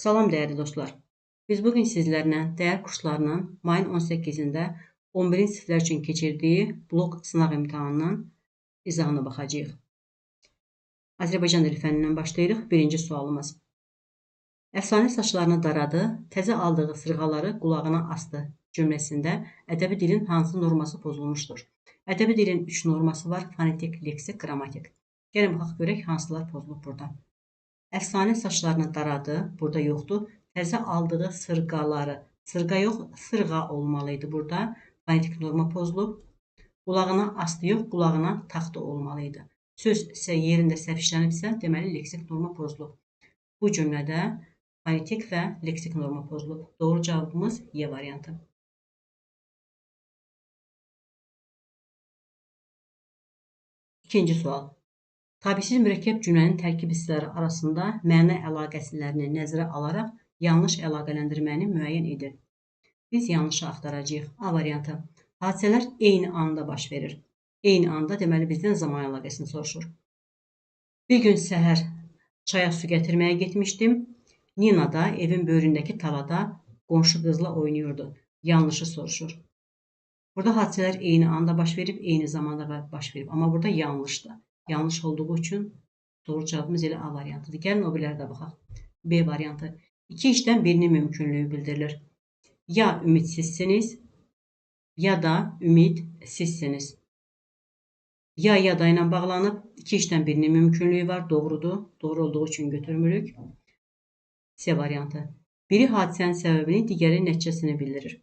Salam dəyərli dostlar. Biz bugün sizlərlə dəyər kurslarının mayın 18-də 11-ci siniflər üçün keçirdiyi blok sınaq imtahanının izahına baxacağıq. Azərbaycan dili fənnindən başlayırıq. Birinci sualımız. Əfsanə saçlarını daradı, təzə aldığı sırğaları qulağına astı cümləsində ədəbi dilin hansı norması pozulmuşdur? Ədəbi dilin 3 norması var: fonetik, leksik, qrammatik. Gəlin baxaq görək hansılar pozulub burada. Əfsanə saçlarını daradı, burada yoxdur. Təzə aldığı sırğaları, sırğa yox, sırğa olmalıydı burada. Fonetik norma pozulub. Qulağına astı yox, qulağına taxtı olmalıydı. Söz isə yerində səhv işlənibsə, deməli leksik norma pozulub. Bu cümlədə fonetik və leksik norma pozulub. Doğru cavabımız Y variantı. İkinci sual. Tabisiz mürəkkəb cümlənin tərkib hissələri arasında məna əlaqəsilərini nəzərə alaraq yanlış əlaqələndirməni müəyyən edir. Biz yanlışı axtaracağıq. A variantı. Hadisələr eyni anda baş verir. Eyni anda deməli bizdən zaman əlaqəsini soruşur. Bir gün səhər çaya su gətirməyə getmişdim. Nina da evin böyründəki talada qonşu qızla oynayırdı. Yanlışı soruşur. Burada hadisələr eyni anda baş verib, eyni zamanda baş verib. Amma burada yanlışdır. Yanlış olduğu üçün doğru cavabımız elə A variantıdır. Gəlin o birləri də baxaq. B variantı. İki işdən birinin mümkünlüyü bildirilir. Ya ümidsizsiniz, ya da ümidsizsiniz. Ya da ilə bağlanıb, iki işdən birinin mümkünlüyü var. Doğrudur. Doğru olduğu üçün götürmürük. C variantı. Biri hadisənin səbəbini, digəri nəticəsini bildirir.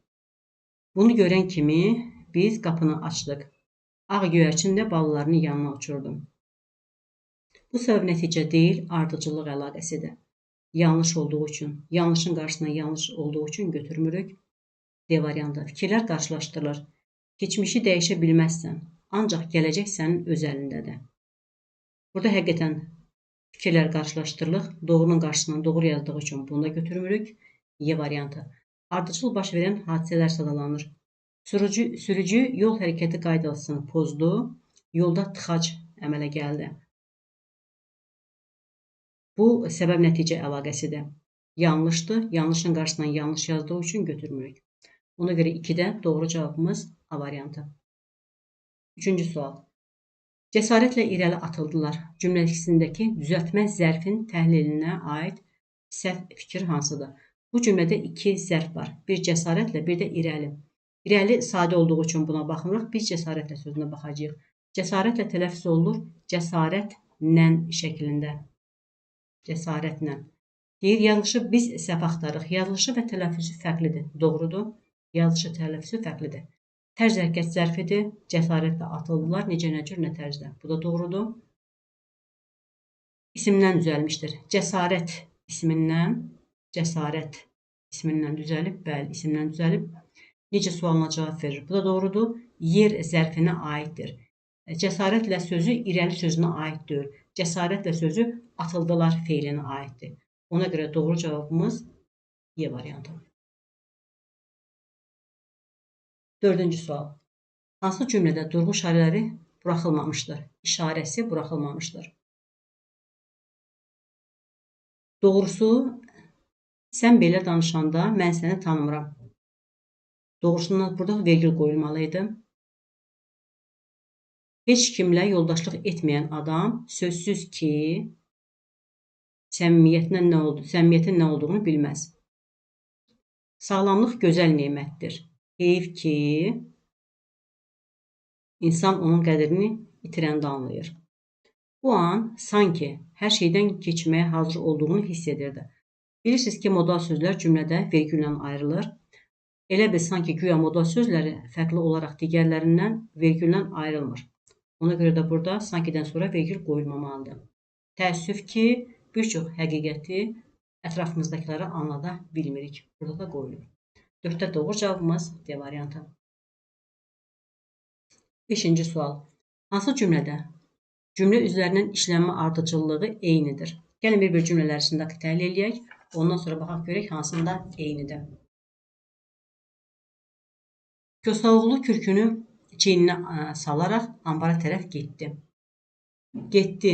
Bunu görən kimi biz qapını açdıq. Ağ göyərçin də balalarını yanına uçurdu. Bu səbəb nəticə deyil, ardıcıllıq əlaqəsidir. Yanlış olduğu üçün, yanlışın qarşısına yanlış olduğu üçün götürmürük. D variantı. Fikirlər qarşılaşdırılır. Keçmişi dəyişə bilməzsən, ancaq gələcək sənin öz əlindədir. Burada həqiqətən fikirlər qarşılaşdırılır. Doğrunun qarşısına doğru yazdığı üçün bunu da götürmürük. Y variantı. Ardıcıl baş verən hadisələr sadalanır. Sürücü yol hərəkəti qaydasını pozdu, yolda tıxac əmələ gəldi. Bu səbəb-nəticə əlaqəsidir. Yanlışdır, yanlışın qarşısına yanlış yazdığı üçün götürmürük. Ona görə 2-də doğru cavabımız A variantı. Üçüncü sual. Cəsarətlə irəli atıldılar cümləsindəki düzəltmə zərfin təhlilinə aid səhv fikir hansıdır? Bu cümlədə 2 zərf var. Bir cəsarətlə, bir də irəli. İrəli sadə olduğu üçün buna baxmırıq. Biz cəsarətlə sözünə baxacağıq. Cəsarətlə tələffüz olunur. Cəsarətlə şəklində. Cəsarətlə. Deyir, yazılışı biz səhv axtarırıq. Yazılışı və tələffüzü fərqlidir. Doğrudur. Yazılışı, tələffüzü fərqlidir. Tərz hərəkət zərfidir. Cəsarətlə atıldılar. Necə, nə cür, nə tərzdə. Bu da doğrudur. İsimdən düzəlmişdir. Cəsarət ismindən düzəlib. Bəli, isimdən düzəlib. Necə sualına cavab verir. Bu da doğrudur. Yer zərfinə aiddir. Cəsarətlə sözü irəli sözünə aid deyil. Cəsarətlə sözü atıldılar feilinə aiddir. Ona görə doğru cavabımız Y variantı. Dördüncü sual. Hansı cümlədə durğu işarələri buraxılmamışdır? İşarəsi buraxılmamışdır. Doğrusu, sən belə danışanda mən səni tanımıram. Doğrusundan burada vergül qoyulmalıydı. Heç kimlə yoldaşlıq etməyən adam sözsüz ki, səmimiyyətin nə olduğunu bilməz. Sağlamlıq gözəl nemətdir. Heyf ki, insan onun qədrini itirəndə anlayır. Bu an sanki hər şeydən keçməyə hazır olduğunu hiss edirdi. Bilirsiniz ki, modal sözlər cümlədə vergüllə ayrılır. Elə bil sanki güya modal sözləri fərqli olaraq digərlərindən vergüllə ayrılmır. Ona görə də burada sankidən sonra vergül qoyulmamalıdır. Təəssüf ki, bir çox həqiqəti ətrafımızdakiləri anlada bilmirik. Burada da qoyulur. 4-də doğru cavabımız D variantı. 5-ci sual. Hansı cümlədə cümlə üzvlərinin işlənmə ardıcıllığı eynidir? Gəlin bir cümlələr içində təhlil eləyək. Ondan sonra baxaq görək hansında eynidir. Köstəoğlu kürkünü çiyninə salaraq ambara tərəf getdi. Getdi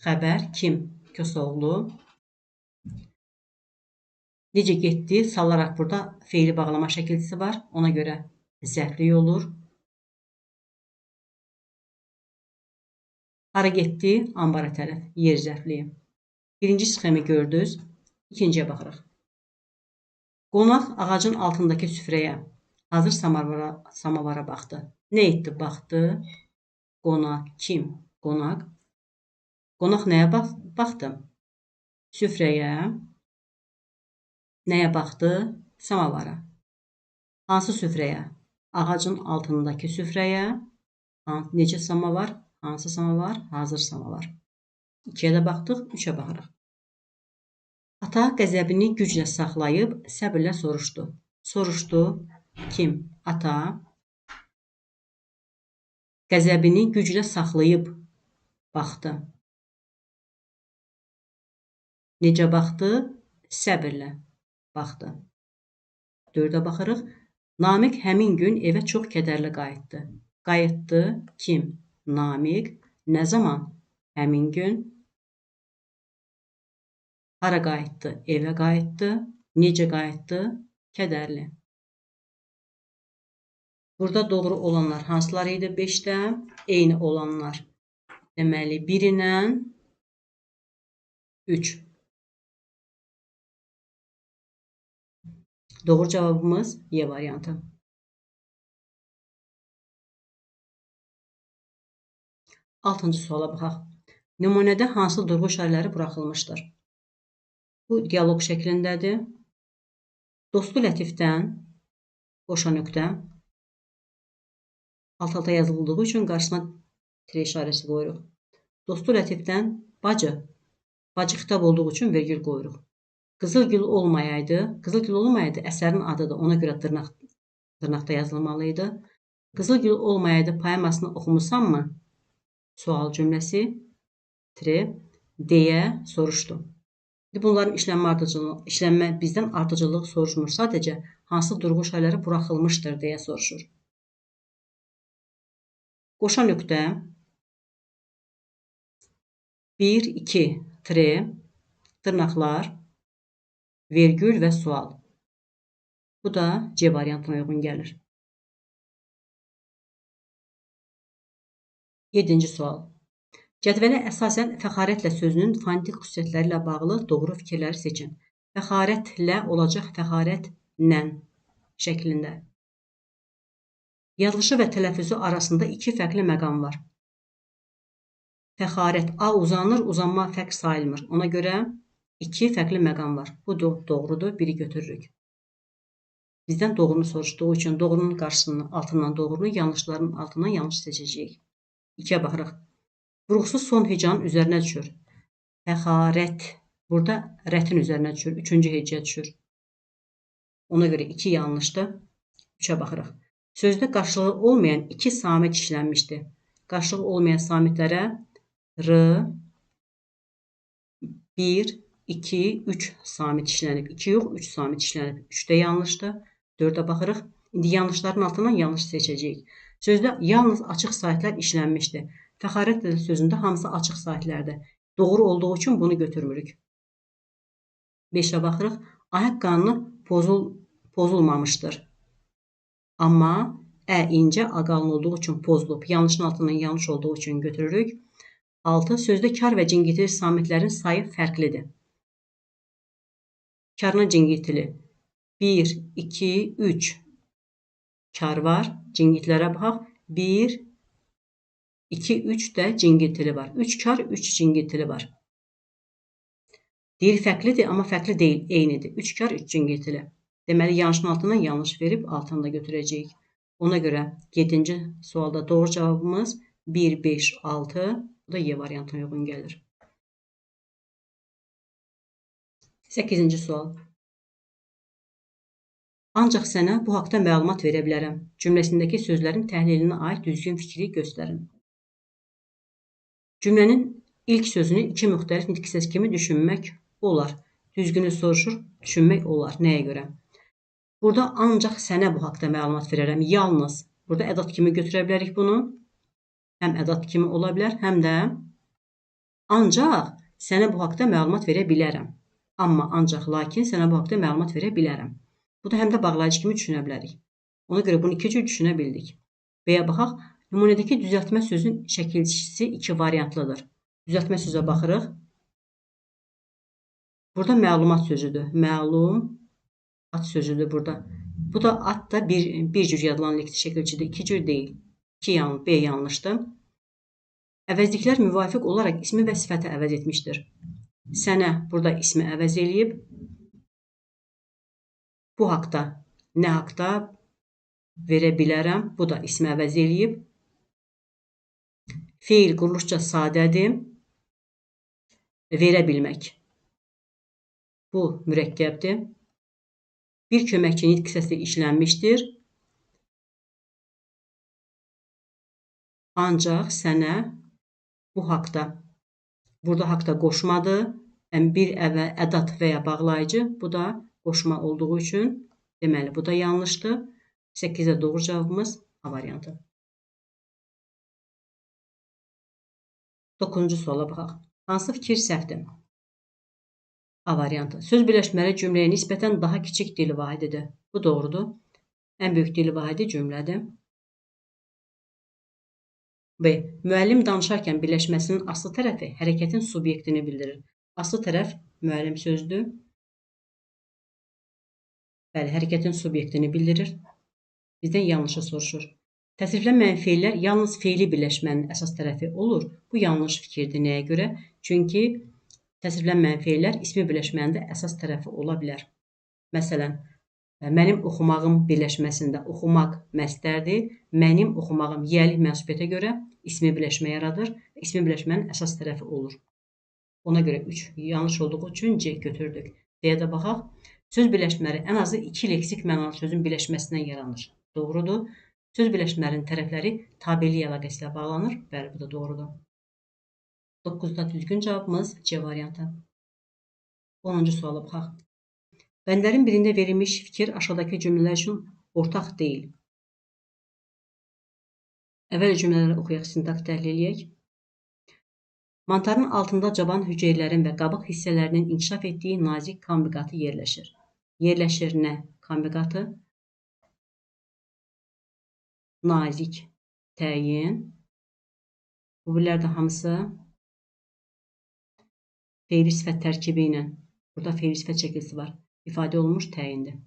xəbər kim? Köstəoğlu. Necə getdi? Salaraq burada feili bağlama şəkilçisi var. Ona görə zərflik olur. Hara getdi? Ambara tərəf. Yer zərfliyi. Birinci sxemi gördünüz. İkinciyə baxırıq. Qonaq ağacın altındakı süfrəyə, hazır samavara baxdı. Nə etdi? Baxdı. Qonaq kim? Qonaq. Qonaq nəyə baxdı? Süfrəyə. Nəyə baxdı? Samavara. Hansı süfrəyə? Ağacın altındakı süfrəyə. Necə samavar? Hansı samavar? Hazır samavar. 2-yə də baxdıq, 3-ə baxırıq. Ata qəzəbini güclə saxlayıb səbirlə soruşdu. Soruşdu. Kim? Ata. Qəzəbini güclə saxlayıb baxdı. Necə baxdı? Səbirlə baxdı. 4-ə baxırıq. Namiq həmin gün evə çox kədərli qayıtdı. Qayıtdı. Kim? Namiq. Nə zaman? Həmin gün. Hara qayıtdı? Evə qayıtdı. Necə qayıtdı? Kədərli. Burada doğru olanlar hansılar idi? 5-də eyni olanlar. Deməli 1 ilə 3. Doğru cavabımız Y variantı. 6-cı suala baxaq. Nümunədə hansı durğu işarələri buraxılmışdır? Bu dialoq şəklindədir. Dostu Lətifdən boşa nöqtə. Alt-alta yazıldığı üçün qarşısına tire işarəsi qoyuruq. Dostu Lətifdən bacı. Bacı xitab olduğu üçün vergül qoyuruq. Qızılgül olmayaydı, əsərin adıdır. Ona görə dırnaqda yazılmalıydı. Qızılgül olmayaydı poemasını oxumusanmı? Sual cümləsi deyə soruşdu. Bunların işlənmə bizdən ardıcıllıq soruşmur. Sadəcə hansı durğu işarələri buraxılmışdır deyə soruşur. Qoşa nöqtə 1, 2, dırnaqlar, vergül və sual. Bu da C variantına uyğun gəlir. 7-ci sual. Cədvələ əsasən fəxarətlə sözünün fonetik xüsusiyyətləri ilə bağlı doğru fikirləri seçin. Fəxarətlə olacaq fəxarətlə şəklində. Yazılışı və tələffüzü arasında 2 fərqli məqam var. Fəxarət A uzanır, uzanma fərq sayılmır. Ona görə 2 fərqli məqam var. Bu doğrudur, biri götürürük. Bizdən doğrunu soruşduğu üçün doğrunun qarşısının altından doğrunu, yanlışların altından yanlış seçəcəyik. 2-yə baxırıq. Vurğusuz son hecanın üzərinə düşür. Fəxarət. Burada rətin üzərinə düşür. 3-cü hecəyə düşür. Ona görə 2 yanlışdır. 3-ə baxırıq. Sözdə qarşılığı olmayan 2 samit işlənmişdir. Qarşılığı olmayan samitlərə R, 1, 2, 3 samit işlənib. 2 yox, 3 samit işlənib. 3 də yanlışdır. 4-ə baxırıq. İndi yanlışların altından yanlış seçəcəyik. Sözdə yalnız açıq saitlər işlənmişdir. Fəxarət sözündə hamısı açıq saitlərdir. Doğru olduğu üçün bunu götürmürük. 5-ə baxırıq. Ahəng qanunu pozulmamışdır. Amma ə incə, a qalın olduğu üçün pozulub. Yanlışın altından yanlış olduğu üçün götürürük. 6. Sözdə kar və cingiltili samitlərin sayı fərqlidir. Karına cingiltili 1, 2, 3 kar var. Cingiltilərə baxaq. 1, 2, 3 də cingiltili var. 3 kar, 3 cingiltili var. Deyir fərqlidir, amma fərqli deyil, eynidir. 3 kar, 3 cingiltili. Deməli, yanlışın altından yanlış verib altını da götürəcəyik. Ona görə 7-ci sualda doğru cavabımız 1, 5, 6. Bu da Y variantına uyğun gəlir. 8-ci sual. Ancaq sənə bu haqda məlumat verə bilərəm. Cümləsindəki sözlərin təhlilinə aid düzgün fikri göstərin. Cümlənin ilk sözünü 2 müxtəlif nitq səs kimi düşünmək olar. Düzgünü soruşur, düşünmək olar. Nəyə görə? Burada ancaq sənə bu haqda məlumat verərəm. Yalnız. Burada ədat kimi götürə bilərik bunu. Həm ədat kimi ola bilər, həm də ancaq sənə bu haqda məlumat verə bilərəm. Amma, ancaq, lakin sənə bu haqda məlumat verə bilərəm. Bu da həm də bağlayıcı kimi düşünə bilərik. Ona görə bunu iki cür düşünə bildik. Və ya baxaq, nümunədəki düzəltmə sözün şəkilçisi iki variantlıdır. Düzəltmə sözə baxırıq. Burada məlumat sözüdür. Məlumat sözüdür burada. Bu da at da bir cür yazılan leksik şəkilçidir, iki cür deyil. B yanlışdır. Əvəzliklər müvafiq olaraq ismi və sifəti əvəz etmişdir. Sənə burada ismi əvəz eləyib. Bu haqda, nə haqda verə bilərəm. Bu da ismi əvəz eləyib. Feil quruluşca sadədir. Verə bilmək. Bu mürəkkəbdir. Bir köməkçi nitq hissəsi işlənmişdir. Ancaq sənə bu haqda. Burada haqda qoşmadır. Bir ədat və ya bağlayıcı. Bu da qoşma olduğu üçün deməli bu da yanlışdır. 8-də doğru cavabımız A variantı. 9-cu suala baxaq. Hansı fikir səhvdir? A variantı. Söz birləşmələri cümləyə nisbətən daha kiçik dil vahididir. Bu doğrudur. Ən böyük dil vahidi cümlədir. B. Müəllim danışarkən birləşməsinin aslı tərəfi hərəkətin subyektini bildirir. Aslı tərəf müəllim sözdür. Bəli, hərəkətin subyektini bildirir. Bizdən yanlışı soruşur. Təsriflənməyən feillər yalnız feili birləşmənin əsas tərəfi olur. Bu yanlış fikirdir. Nəyə görə? Çünki təsriflənməyən feillər ismi birləşmənin də əsas tərəfi ola bilər. Məsələn, mənim oxumağım birləşməsində oxumaq məsdərdir. Mənim oxumağım yiyəlik mənsubiyyətə görə ismi birləşmə yaradır. İsmi birləşmənin əsas tərəfi olur. Ona görə 3 yanlış olduğu üçün C götürdük. D-yə də baxaq. Söz birləşmələri ən azı 2 leksik mənalı sözün birləşməsindən yaranır. Doğrudur. Söz birləşmələrinin tərəfləri tabelik əlaqəsi ilə bağlanır. Bəli, bu da doğrudur. 9-da düzgün cavabımız C variantı. 10-cu suala baxaq. Bəndlərin birində verilmiş fikir aşağıdakı cümlələr üçün ortaq deyil. Əvvəl cümlələri oxuyaq, sintaks təhlil edək. Mantarın altında cavan hüceyrələrin və qabıq hissələrinin inkişaf etdiyi nazik kombinatı yerləşir. Yerləşir nə? Kombinatı. Nazik təyin. Bu birlər də hamısı feili sifət tərkibi ilə. Burada feili sifət şəkilsi var. İfadə olunmuş təyindir.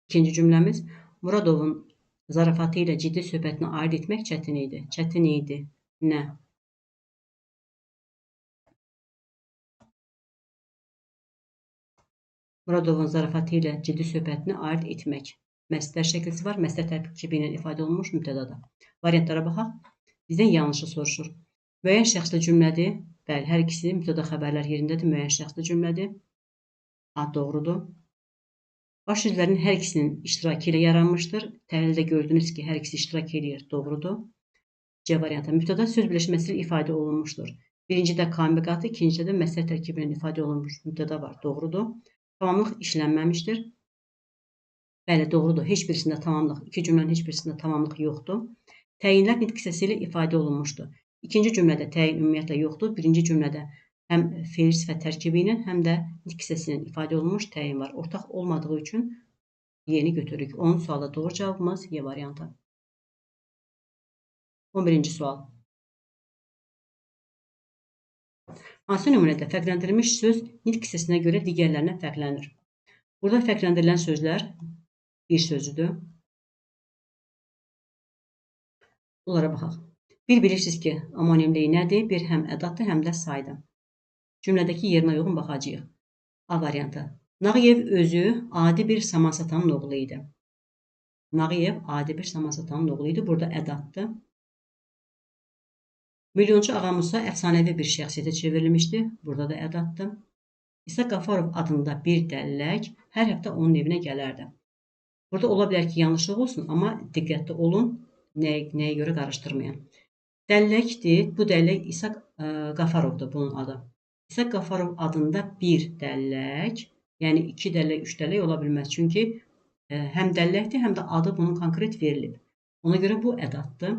İkinci cümləmiz. Muradovun zarafatı ilə ciddi söhbətini ayırt etmək çətin idi. Çətin idi. Nə? Muradovun zarafatı ilə ciddi söhbətini ayırt etmək. Məsdər şəkilsi var. Məsdər tərkibi ilə ifadə olunmuş mübtədada. Variantlara baxaq. Bizdən yanlışı soruşur. Müəyyən şəxsli cümlədir. Bəli, hər ikisi mübtəda xəbərlər yerindədir. Müəyyən şəxsli cümlədir. A doğrudur. Baş sözlərin hər ikisinin iştirakı ilə yaranmışdır. Təhlildə gördünüz ki, hər ikisi iştirak edir. Doğrudur. C variantı. Mübtəda söz birləşməsi ilə ifadə olunmuşdur. Birincidə kombinatı, ikincidə də məsdər tərkibi ilə ifadə olunmuş mübtəda var. Doğrudur. Tamamlıq işlənməmişdir. Bəli, doğrudur. Heç birisində tamamlıq, iki cümlənin heç birisində tamamlıq yoxdur. Təyinlər nitq hissəsi ilə ifadə olunmuşdur. İkinci cümlədə təyin ümumiyyətlə yoxdur. Birinci cümlədə həm feil sifət tərkibi ilə, həm də nitq hissəsi ilə ifadə olunmuş təyin var. Ortaq olmadığı üçün yeni götürürük. 10 sualda doğru cavabımız Y variantı. 11-ci sual. Hansı nümunədə fərqləndirilmiş söz nitq hissəsinə görə digərlərinə fərqlənir? Burada fərqləndirilən sözlər bir sözüdür. Bunlara baxaq. Bir bilirsiniz ki, amonimliyi nədir? Bir həm ədatdır, həm də saydır. Cümlədəki yerinə uyğun baxacağıq. A variantı. Nağıyev özü adi bir saman satanın oğlu idi. Nağıyev adi bir saman satanın oğlu idi. Burada ədatdır. Milyonçu Ağa Musa əfsanəvi bir şəxsiyyətə çevrilmişdi. Burada da ədatdır. İsa Qafarov adında bir dəllək hər həftə onun evinə gələrdi. Burada ola bilər ki, yanlışlıq olsun, amma diqqətli olun, nəyə görə qarışdırmayın. Dəlləkdir. Bu dəllək İsa Qafarovdur bunun adı. İsa Qafarov adında bir dəllək, yəni 2 dəllək, 3 dəllək ola bilməz. Çünki həm dəlləkdir, həm də adı bunun konkret verilib. Ona görə bu ədatdır.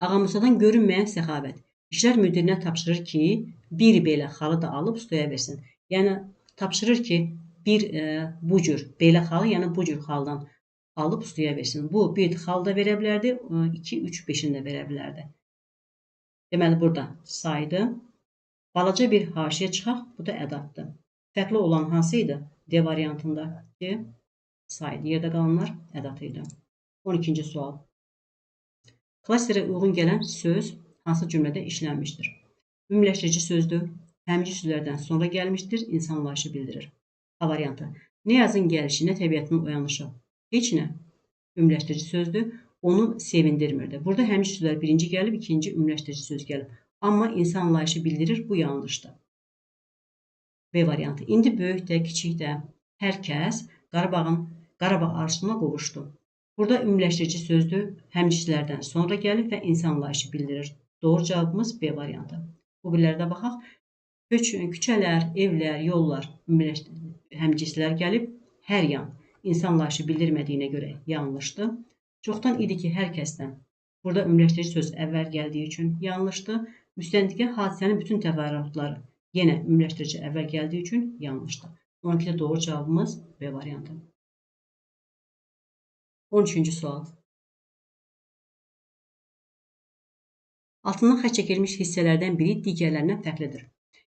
Ağa Musadan görünməyən səxavət. İşlər müdirinə tapşırır ki, bir belə xalı da alıb stula versin. Yəni tapşırır ki, bir bu cür belə xalı, yəni bu cür xaldan alıb stula versin. Bu bir xal da verə bilərdi, 2, 3, 5-ini də verə bilərdi. Deməli burada saydı. Balaca bir haşiyə çıxaq, bu da ədatdır. Fərqli olan hansı idi? D variantında ki, saydı. Yerdə qalanlar ədat idi. 12-ci sual. Klasterə uyğun gələn söz hansı cümlədə işlənmişdir? Ümumiləşdirici sözdür. Həmci sözlərdən sonra gəlmişdir. İnsanlayışı bildirir. A variantı. Nə yazın gəlişi, nə təbiətin oyanışı. Heç nə. Ümumiləşdirici sözdür. Onu sevindirmirdi. Burada həmci sözlər birinci gəlib, ikinci ümumiləşdirici söz gəlib. Amma insanlayışı bildirir. Bu yanlışdır. B variantı. İndi böyük də, kiçik də hər kəs Qarabağ arzusuna qovuşdu. Burada ümumiləşdirici sözdür. Həmçilərdən sonra gəlib və insanlayışı bildirir. Doğru cavabımız B variantı. Bu birlərdə baxaq. Küçələr, evlər, yollar həmcinslər gəlib, hər yan insanlayışı bildirmədiyinə görə yanlışdır. Çoxdan idi ki, hər kəsdən. Burada ümumiləşdirici söz əvvəl gəldiyi üçün yanlışdır. Müstəntiqə hadisənin bütün təfərrüatları yenə ümumiləşdirici əvvəl gəldiyi üçün yanlışdır. 12-də doğru cavabımız B variantı. 13-cü sual. Altından xətt çəkilmiş hissələrdən biri digərlərindən fərqlidir.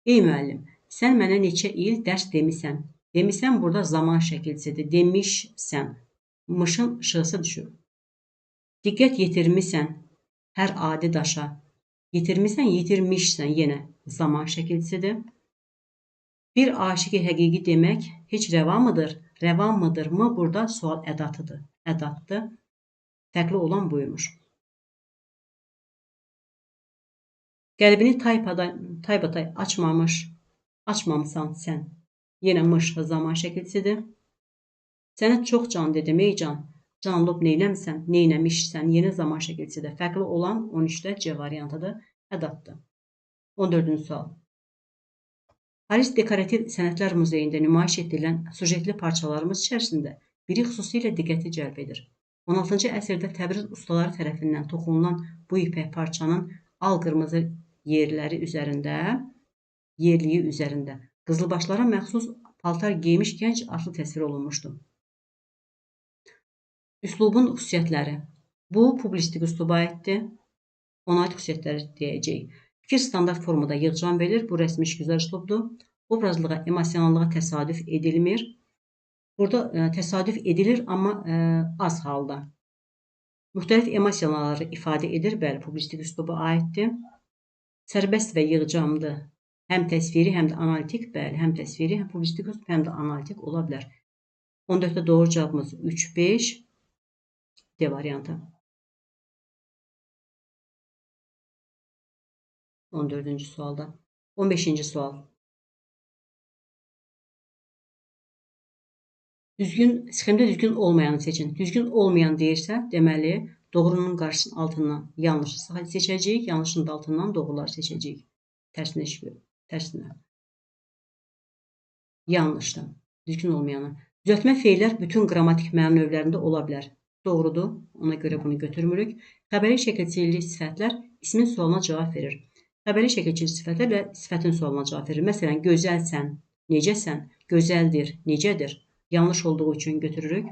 Ey müəllim, sən mənə neçə il dərs demisən? Demisən burada zaman şəkilçisidir. Demişsən. Mışın şısı düşür. Diqqət yetirmisən hər adi daşa. Yetirmisən, yetirmişsən yenə zaman şəkilçisidir. Bir aşiqi həqiqi demək heç rəvamıdır? Rəvamıdırmı? Burada sual ədatıdır. Ədatdır. Fərqli olan buymuş. Qəlbini taybatay açmamısan sən. Yenə mış zaman şəkilçisidir. Sənə çox can dedim, ey can. Canlıb neyləmisən, neynəmişsən, yenə zaman şəkilçisidir. Fərqli olan 13-də C variantıdır, ədatdır. 14-cü sual. Paris Dekorativ Sənətlər Muzeyində nümayiş etdirilən sujetli parçalarımız içərisində biri xüsusilə diqqəti cəlb edir. 16-cı əsrdə Təbriz ustaları tərəfindən toxunulan bu ipək parçanın al-qırmızı yerliyi üzərində qızılbaşlara məxsus paltar geymiş gənc atlı təsvir olunmuşdu. Üslubun xüsusiyyətləri. Bu publistik üsluba aiddir. Ona aid xüsusiyyətləri deyəcəyik. Fikir standart formada yığcam verilir. Bu rəsmi işgüzar üslubdur. Obrazlığa, emosionallığa təsadüf edilmir. Burada təsadüf edilir, amma az halda. Müxtəlif emosiyaları ifadə edir. Bəli, publistik üsluba aiddir. Sərbəst və yığcamdır. Həm təsviri, həm də analitik. Bəli, həm təsviri, həm publistik üslub, həm də analitik ola bilər. 14-də doğru cavabımız 3-5 D variantı. 14-cü sualda. 15-ci sual. Sxemdə düzgün olmayanı seçin. Düzgün olmayan deyirsə, deməli, doğrunun qarşısının altından yanlışı seçəcəyik, yanlışın da altından doğruları seçəcəyik. Tərsinə. Yanlışdır. Düzgün olmayanı. Düzəltmə feillər bütün qrammatik məna növlərində ola bilər. Doğrudur. Ona görə bunu götürmürük. Xəbəri şəkilçilik sifətlər ismin sualına cavab verir. Xəbəri şəkilçilik sifətlərlə sifətin sualına cavab verir. Məsələn, gözəlsən, necəsən, gözəldir, necədir? Yanlış olduğu üçün götürürük.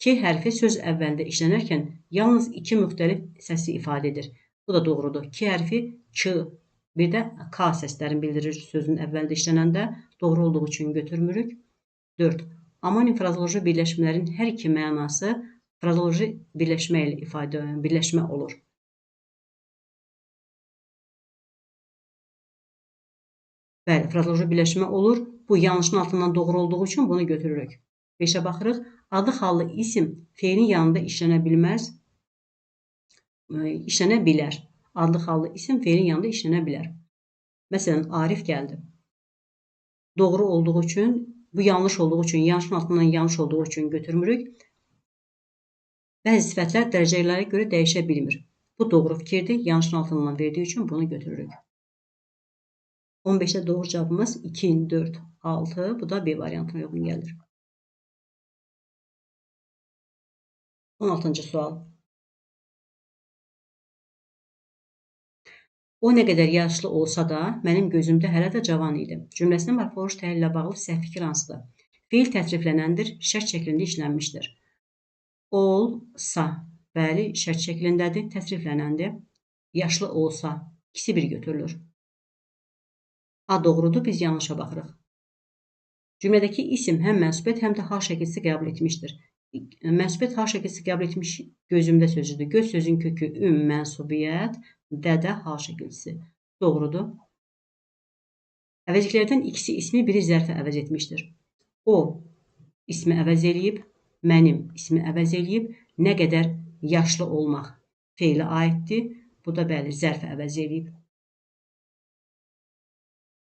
K hərfi söz əvvəlində işlənərkən yalnız iki müxtəlif səsi ifadə edir. Bu da doğrudur. K hərfi K, bir də K səslərini bildirir sözün əvvəlində işlənəndə. Doğru olduğu üçün götürmürük. 4. Amonim frazoloji birləşmələrin hər iki mənası frazoloji birləşmə ilə birləşmə olur. Bəli, frazoloji birləşmə olur. Bu yanlışın altından doğru olduğu üçün bunu götürürük. 5-ə baxırıq. Adı xallı isim feilin yanında işlənə bilməz. İşlənə bilər. Adlı xallı isim feilin yanında işlənə bilər. Məsələn, Arif gəldi. Doğru olduğu üçün, bu yanlış olduğu üçün, yanlışın altından yanlış olduğu üçün götürmürük. Bəzi sifətlər dərəcələrə görə dəyişə bilmir. Bu doğru fikirdir. Yanlışın altından verdiyi üçün bunu götürürük. 15-də doğru cavabımız 2, 4, 6. Bu da B variantına uyğun gəlir. 16-cı sual. O nə qədər yaşlı olsa da, mənim gözümdə hələ də cavan idi. Cümləsinin morfoloji təhlili ilə bağlı səhv fikir hansıdır? Feil tətriflənəndir, şərt şəklində işlənmişdir. Olsa, bəli, şərt şəklindədir, tətriflənəndir. Yaşlı olsa, ikisi bir götürülür. A doğrudur, biz yanlışa baxırıq. Cümlədəki isim həm mənsubiyət, həm də hal şəkilsi qəbul etmişdir. Mənsubiyyət hal şəkilsi qəbul etmiş gözümdə sözüdür. Göz sözün kökü mənsubiyyət, dədə hal şəkilsi. Doğrudur. Əvəzliklərdən ikisi ismi, biri zərfi əvəz etmişdir. O ismi əvəz eləyib, mənim ismi əvəz eləyib, nə qədər yaşlı olmaq feilə aiddir. Bu da bəli, zərfi əvəz eləyib.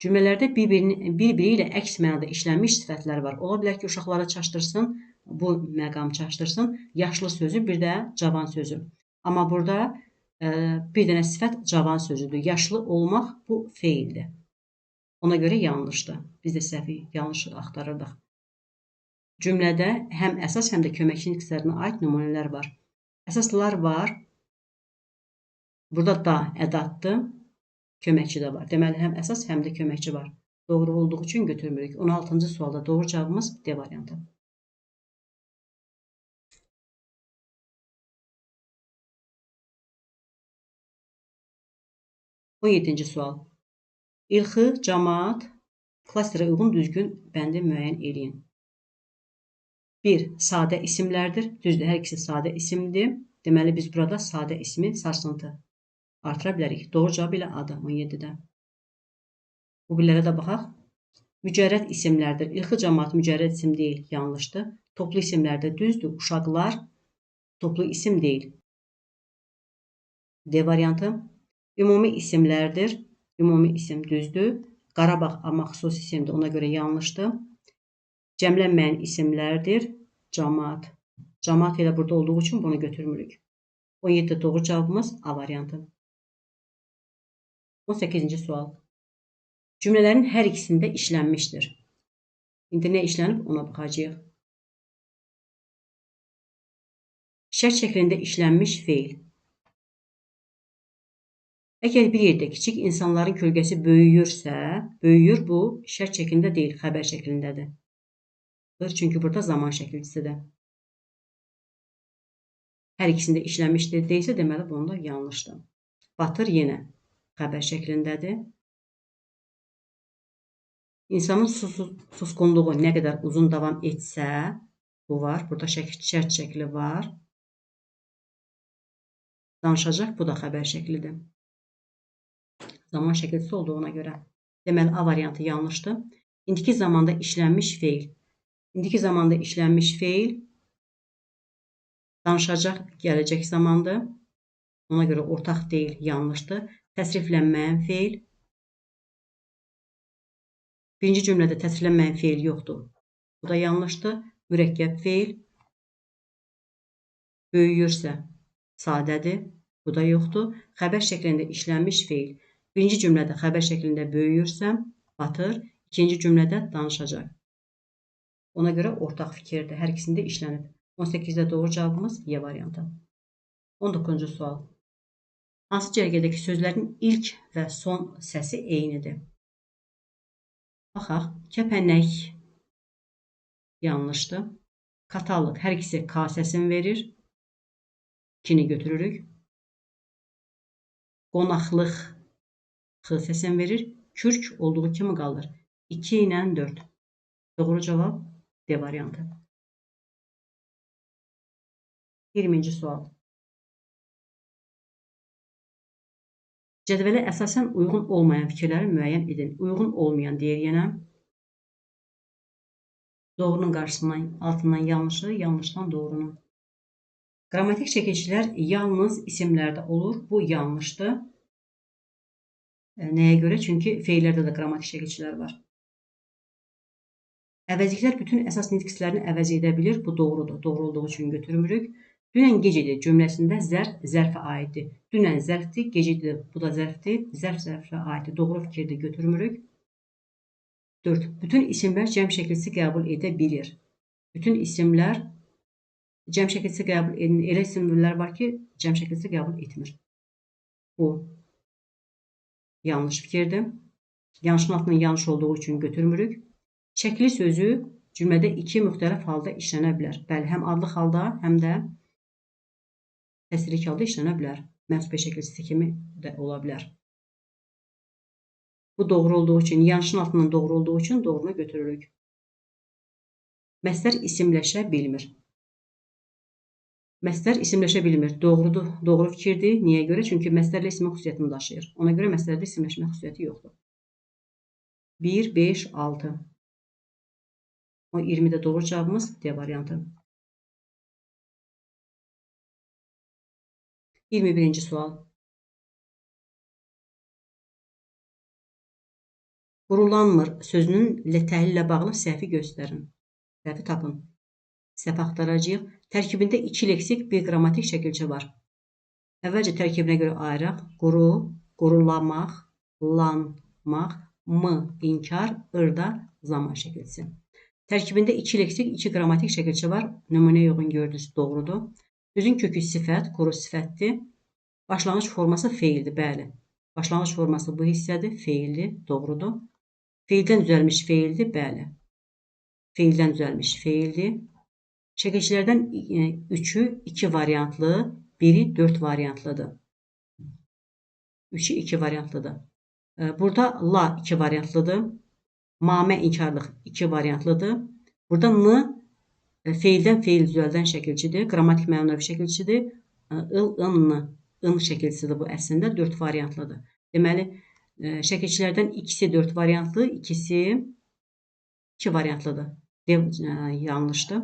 Cümlələrdə bir-biri ilə əks mənada işlənmiş sifətlər var. Ola bilər ki, uşaqları çaşdırsın, bu məqam çaşdırsın, yaşlı sözü, bir də cavan sözü. Amma burada bir dənə sifət cavan sözüdür. Yaşlı olmaq bu feildir. Ona görə yanlışdır. Biz də səhvi, yanlışı axtarırdıq. Cümlədə həm əsas, həm də köməkçi nitqlərinə aid nümunələr var. Əsaslılar var. Burada da ədatdır. Köməkçi də var. Deməli, həm əsas, həm də köməkçi var. Doğru olduğu üçün götürmürük. 16-cı sualda doğru cavabımız D variantı. On 17-ci sual. İlxı, cəmaət, klasterə uyğun düzgün bəndi müəyyən edin. 1. Sadə isimlərdir. Düzdür, hər ikisi sadə isimdir. Deməli, biz burada sadə ismi sarsıntı artıra bilərik. Doğru cavab ilə A-dır 17-də. Bu birlərə də baxaq. Mücərrəd isimlərdir. İlxı cəmaət mücərrəd isim deyil, yanlışdır. Toplu isimlərdə düzdür. Uşaqlar toplu isim deyil. D variantı. Ümumi isimlərdir. Ümumi isim düzdür. Qarabağ amma xüsusi isimdir, ona görə yanlışdır. Cəmlənməyən isimlərdir. Cəmaət. Cəmaət elə burada olduğu üçün bunu götürmürük. 17 doğru cavabımız A variantı. 18-ci sual. Cümlələrin hər ikisində işlənmişdir. İndi nə işlənib, ona baxacağıq. Şərt şəklində işlənmiş feil. Əgər bir yerdə kiçik insanların kölgəsi böyüyürsə, böyüyür bu şərt şəklində deyil, xəbər şəklindədir. Çünki burada zaman şəkilçisidir. Hər ikisində işlənmişdir deyilsə, deməli bunda yanlışdır. Batır yenə xəbər şəklindədir. İnsanın susqunluğu nə qədər uzun davam etsə, bu var. Burada şərt şəkli var. Danışacaq, bu da xəbər şəklidir. Zaman şəkilçisi olduğuna görə. Deməli, A variantı yanlışdır. İndiki zamanda işlənmiş feil. İndiki zamanda işlənmiş feil danışacaq gələcək zamandır. Ona görə ortaq deyil, yanlışdır. Təsriflənməyən feil. Birinci cümlədə təsriflənməyən feil yoxdur. Bu da yanlışdır. Mürəkkəb feil. Böyüyürsə sadədir. Bu da yoxdur. Xəbər şəklində işlənmiş feil. Birinci cümlədə xəbər şəklində böyüyürsə batır. İkinci cümlədə danışacaq. Ona görə ortaq fikirdir. Hər ikisində işlənib. 18-də doğru cavabımız Y variantı. 19-cu sual. Hansı cərgədəki sözlərin ilk və son səsi eynidir? Baxaq. Kəpənək yanlışdır. Kataloq hər ikisi K səsini verir. 2-ni götürürük. Qonaqlıq X səsini verir. Kürk olduğu kimi qalır. 2 ilə 4. Doğru cavab D variantı. 20-ci sual. Cədvələ əsasən uyğun olmayan fikirləri müəyyən edin. Uyğun olmayan deyir yenə. Doğrunun qarşısından, altından yanlışı, yanlışdan doğrunu. Qrammatik çəkicilər yalnız isimlərdə olur. Bu yanlışdır. Nəyə görə? Çünki feillərdə də qrammatik çəkicilər var. Əvəzliklər bütün əsas nitq hisslərini əvəz edə bilir. Bu doğrudur. Doğru olduğu üçün götürmürük. Dünən gecədir cümləsində zərfə aiddir. Dünən zərfdir, gecədir, bu da zərfdir. Zərfə aiddir. Doğru fikirdir, götürmürük. 4. Bütün isimlər cəm şəkilsi qəbul edə bilir. Bütün isimlər cəm şəkilsi qəbul edir. Elə isimlər var ki, cəm şəkilsi qəbul etmir. Bu. Yanlış fikirdir. Yanlışın altından yanlış olduğu üçün götürmürük. Şəkli sözü cümlədə iki müxtəlif halda işlənə bilər. Bəli, həm adlıq halda, həm də təsrih halda işlənə bilər. Mənsup şəkilçisi kimi də ola bilər. Bu doğru olduğu üçün, yanlışın altından doğru olduğu üçün doğrunu götürürük. Məsdər isimləşə bilmir. Məsdər isimləşə bilmir. Doğrudur, doğru fikirdir. Niyə görə? Çünki məsdərlə ismin xüsusiyyətini daşıyır. Ona görə məsdərdə isimləşmə xüsusiyyəti yoxdur. 1, 5, 6. O 20 də doğru cavabımız D variantı. 21-ci sual. Qurulanmır sözünün təhlillə bağlı səhvi göstərin. Səhvi tapın. Səhv axtaracağıq. Tərkibində 2 leksik, 1 qrammatik şəkilçə var. Əvvəlcə tərkibinə görə ayıraq. Quru, qurulamaq, lanmaq, mı, inkar, ırda, zaman şəkilçisi. Tərkibində 2 leksik, 2 qrammatik şəkilçə var. Nümunəyə uyğun gördünüz, doğrudur. Sözün kökü sifət, quru sifətdir. Başlanğıc forması feildir, bəli. Başlanğıc forması bu hissədir, feildir, doğrudur. Feildən düzəlmiş feildir, bəli. Feildən düzəlmiş feildir. Şəkilçilərdən 3-ü 2 variantlı, biri 4 variantlıdır. 3-ü 2 variantlıdır. Burada la 2 variantlıdır. Mamə inkarlıq 2 variantlıdır. Burada n feildən feil düzəldən şəkilçidir. Qrammatik mənavi şəkilçidir. In şəkilçisidir bu əslində 4 variantlıdır. Deməli, şəkilçilərdən ikisi 4 variantlı, ikisi 2 variantlıdır. Yanlışdır.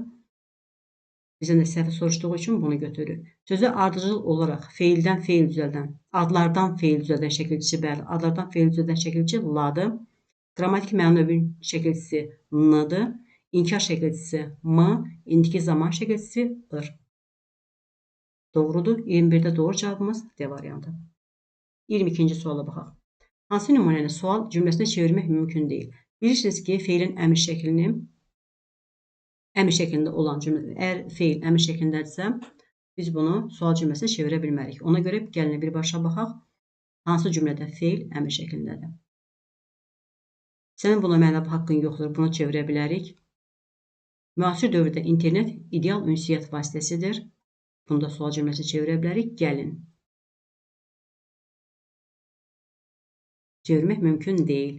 Bizdən də səhvi soruşduğu üçün bunu götürürük. Sözü ardıcıl olaraq feildən feil düzəldən, adlardan feil düzəldən şəkilçisi, bəli, adlardan feil düzəldən şəkilçi ladır. Qrammatik mənavi şəkilçisi n-dır. İnkar şəkilçisi m, indiki zaman şəkilçisi ır. Doğrudur. 21-də doğru cavabımız D variantı. 22-ci suala baxaq. Hansı nümunəni sual cümləsinə çevirmək mümkün deyil? Bilirsiniz ki, feilin əmr şəklində olan cümlə, əgər feil əmr şəklindədirsə, biz bunu sual cümləsinə çevirə bilmərik. Ona görə gəlin birbaşa baxaq. Hansı cümlədə feil əmr şəklindədir? Sənin buna mənəvi haqqın yoxdur, bunu çevirə bilərik. Müasir dövrdə internet ideal ünsiyyət vasitəsidir. Bunu da sual cümləsi çevirə bilərik. Gəlin. Çevirmək mümkün deyil.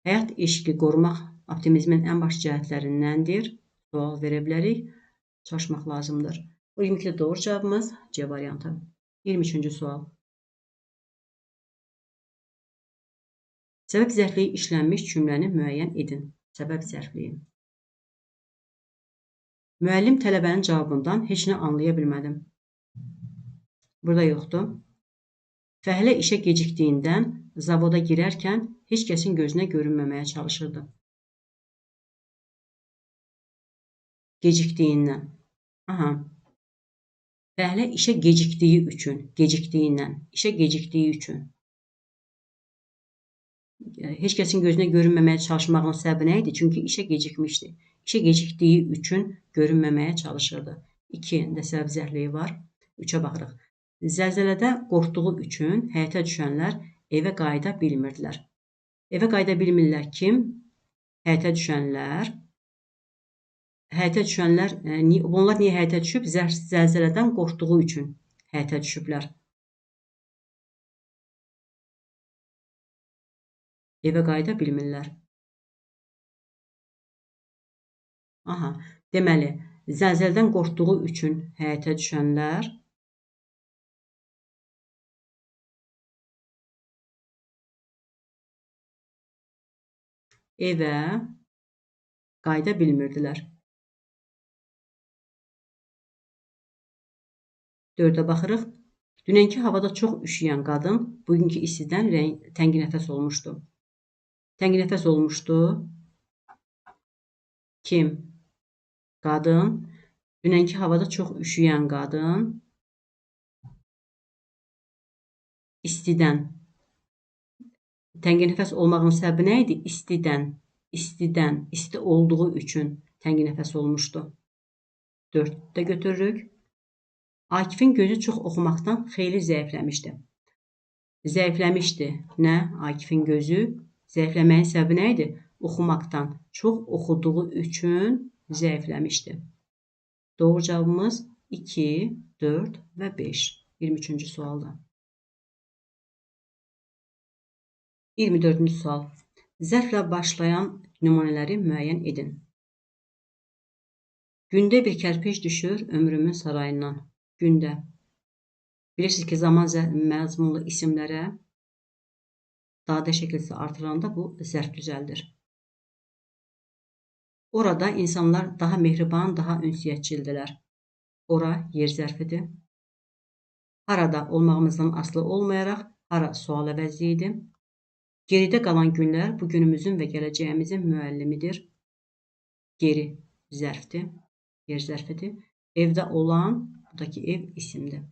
Həyat eşqi qorumaq optimizmin ən baş cəhətlərindəndir. Sual verə bilərik. Çalışmaq lazımdır. Bu 22-də doğru cavabımız C variantı. 23-cü sual. Səbəb zərfliyi işlənmiş cümləni müəyyən edin. Səbəb zərfliyi. Müəllim tələbənin cavabından heç nə anlaya bilmədim. Burada yoxdur. Fəhlə işə gecikdiyindən zavoda girərkən heç kəsin gözünə görünməməyə çalışırdı. Gecikdiyindən. Aha. Fəhlə işə gecikdiyi üçün. Gecikdiyindən. İşə gecikdiyi üçün. Heç kəsin gözünə görünməməyə çalışmağın səbəbi nə idi? Çünki işə gecikmişdi. İşə gecikdiyi üçün görünməməyə çalışırdı. 2-də səbəb zərfliyi var. 3-ə baxırıq. Zəlzələdə qorxduğu üçün həyətə düşənlər evə qayıda bilmirdilər. Evə qayıda bilmirlər kim? Həyətə düşənlər. Həyətə düşənlər, bunlar niyə həyətə düşüb? Zəlzələdən qorxduğu üçün həyətə düşüblər. Evə qayıda bilmirlər. Aha, deməli, zəlzələdən qorxduğu üçün həyətə düşənlər evə qayıda bilmirdilər. 4-ə baxırıq. Dünənki havada çox üşüyən qadın bugünkü istidən tənginəfəs olmuşdu. Tənginəfəs olmuşdu. Kim? Qadın. Dünənki havada çox üşüyən qadın istidən. Tənginəfəs olmağın səbəbi nə idi? İstidən, isti olduğu üçün tənginəfəs olmuşdu. 4-də götürürük. Akifin gözü çox oxumaqdan xeyli zəifləmişdi. Zəifləmişdi. Nə? Akifin gözü. Zəifləməyin səbəbi nə idi? Oxumaqdan çox oxuduğu üçün zəifləmişdi. Doğru cavabımız 2, 4 və 5. 23-cü sualda. 24-cü sual. Zərflə başlayan nümunələri müəyyən edin. Gündə bir kərpic düşür ömrümün sarayından. Gündə. Bilirsiniz ki, zaman məzmunlu isimlərə dadə şəkilsi artıranda bu zərf düzəldir. Orada insanlar daha mehriban, daha ünsiyyətçildilər. Ora yer zərfidir. Harada olmağımızdan asılı olmayaraq, hara sual əvəzi idi. Geridə qalan günlər bu günümüzün və gələcəyimizin müəllimidir. Geri zərfdir, yer zərfidir. Evdə olan, buradakı ev isimdir.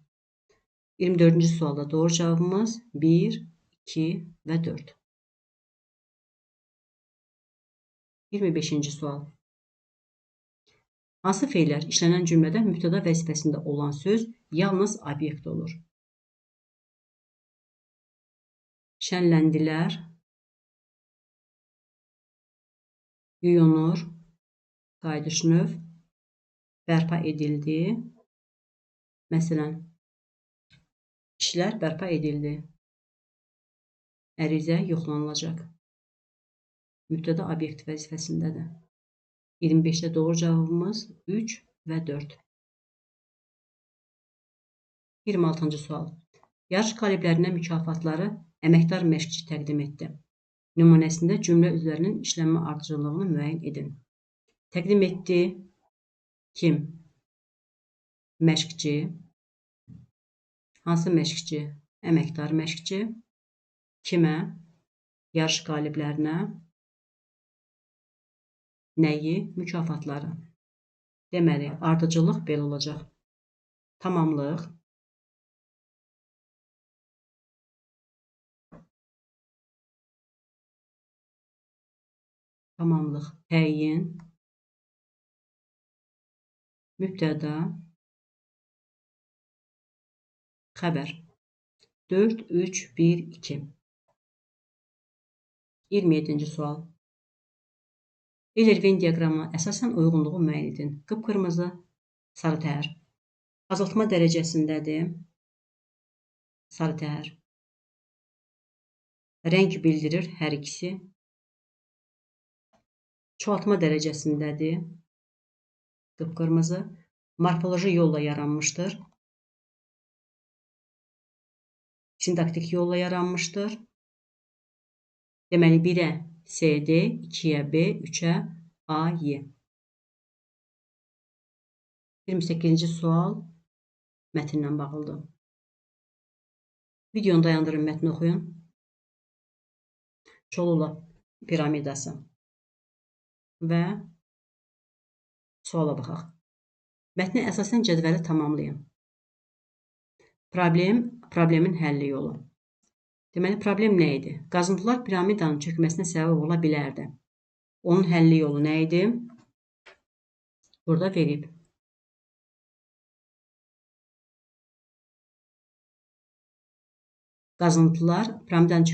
24-cü sualda doğru cavabımız 1, 2 və 4. 25-ci sual. Hansı feillər işlənən cümlədə mübtəda vəzifəsində olan söz yalnız obyekt olur? Şənləndilər, yuyunur, qayıdış növ, bərpa edildi. Məsələn, işlər bərpa edildi. Ərizə yoxlanılacaq. Mübtəda obyekt vəzifəsindədir. 25-də doğru cavabımız 3 və 4. 26-cı sual. Yarış qaliblərinə mükafatları əməkdar məşqçi təqdim etdi. Nümunəsində cümlə üzvlərinin işlənmə ardıcıllığını müəyyən edin. Təqdim etdi. Kim? Məşqçi. Hansı məşqçi? Əməkdar məşqçi. Kimə? Yarış qaliblərinə. Nəyi? Mükafatları. Deməli, ardıcıllıq belə olacaq. Tamamlıq. Tamamlıq. Təyin. Mübtəda. Xəbər. 4, 3, 1, 2. 27-ci sual. Eyler-Venn diaqramına əsasən uyğunluğu müəyyən edin. Qıpqırmızı, sarı təhər. Azaltma dərəcəsindədir. Sarı təhər. Rəng bildirir hər ikisi. Çoxaltma dərəcəsindədir. Qıpqırmızı. Morfoloji yolla yaranmışdır. Sintaktik yolla yaranmışdır. Deməli, 1-ə CD, 2-yə B, 3-ə A, Y. 28-ci sual mətnlə bağlıdır. Videonu dayandırın, mətni oxuyun. Çolula piramidası və suala baxaq. Mətni əsasən cədvəli tamamlayın. Problemin həlli yolu. Deməli, problem nə idi? Qazıntılar piramidanın çökməsinə səbəb ola bilərdi. Onun həlli yolu nə idi? Burada verib. Qazıntılar piramidanın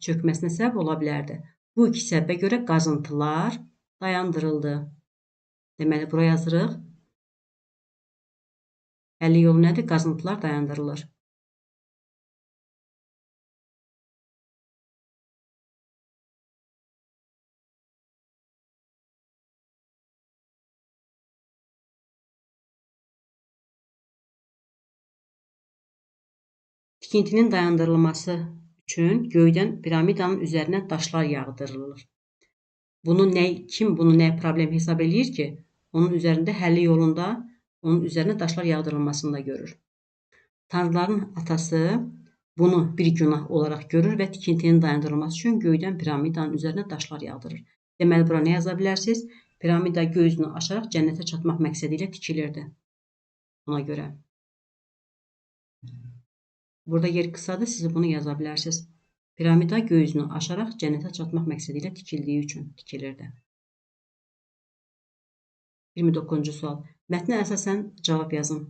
çökməsinə səbəb ola bilərdi. Bu iki səbəbə görə qazıntılar dayandırıldı. Deməli, buraya yazırıq. Həlli yolu nədir? Qazıntılar dayandırılır. Tikintinin dayandırılması üçün göydən piramidanın üzərinə daşlar yağdırılır. Kim bunu nə problem hesab edir ki, onun üzərində həlli yolunda onun üzərinə daşlar yağdırılmasını da görür. Tanrıların atası bunu bir günah olaraq görür və tikintinin dayandırılması üçün göydən piramidanın üzərinə daşlar yağdırır. Deməli, bura nə yaza bilərsiniz? Piramida göy üzünü aşaraq cənnətə çatmaq məqsədi ilə tikilirdi. Ona görə. Burada yer qısadır, siz bunu yaza bilərsiniz. Piramida göy üzünü aşaraq cənnətə çatmaq məqsədi ilə tikildiyi üçün tikilirdi. 29-cu sual. Mətnə əsasən cavab yazın.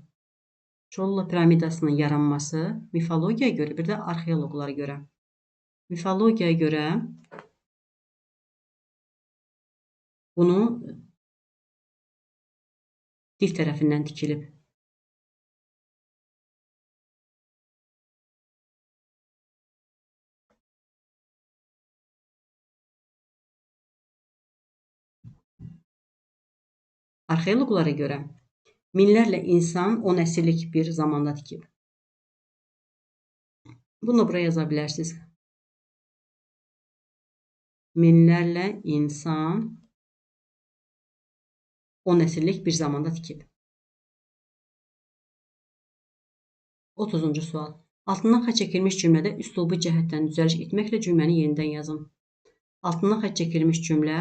Çolula piramidasının yaranması mifologiyaya görə, bir də arxeoloqlara görə. Mifologiyaya görə bunu div tərəfindən tikilib. Arxeoloqlara görə minlərlə insan 10 əsrlik bir zamanda tikib. Bunu buraya yaza bilərsiniz. Minlərlə insan 10 əsrlik bir zamanda tikib. 30-cu sual. Altından xətt çəkilmiş cümlədə üslubu cəhətdən düzəliş etməklə cümləni yenidən yazın. Altından xətt çəkilmiş cümlə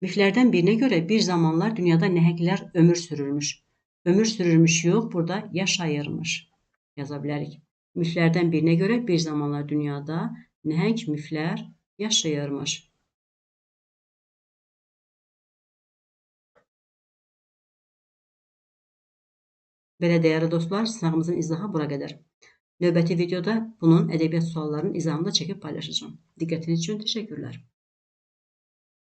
miflərdən birinə görə bir zamanlar dünyada nəhənglər ömür sürürmüş. Ömür sürürmüş yox, burada yaşayırmış yaza bilərik. Miflərdən birinə görə bir zamanlar dünyada nəhəng miflər yaşayırmış. Belə dəyərli dostlar, sınağımızın izahı bura qədər. Növbəti videoda bunun ədəbiyyat suallarının izahını da çəkib paylaşacağım. Diqqətiniz üçün təşəkkürlər.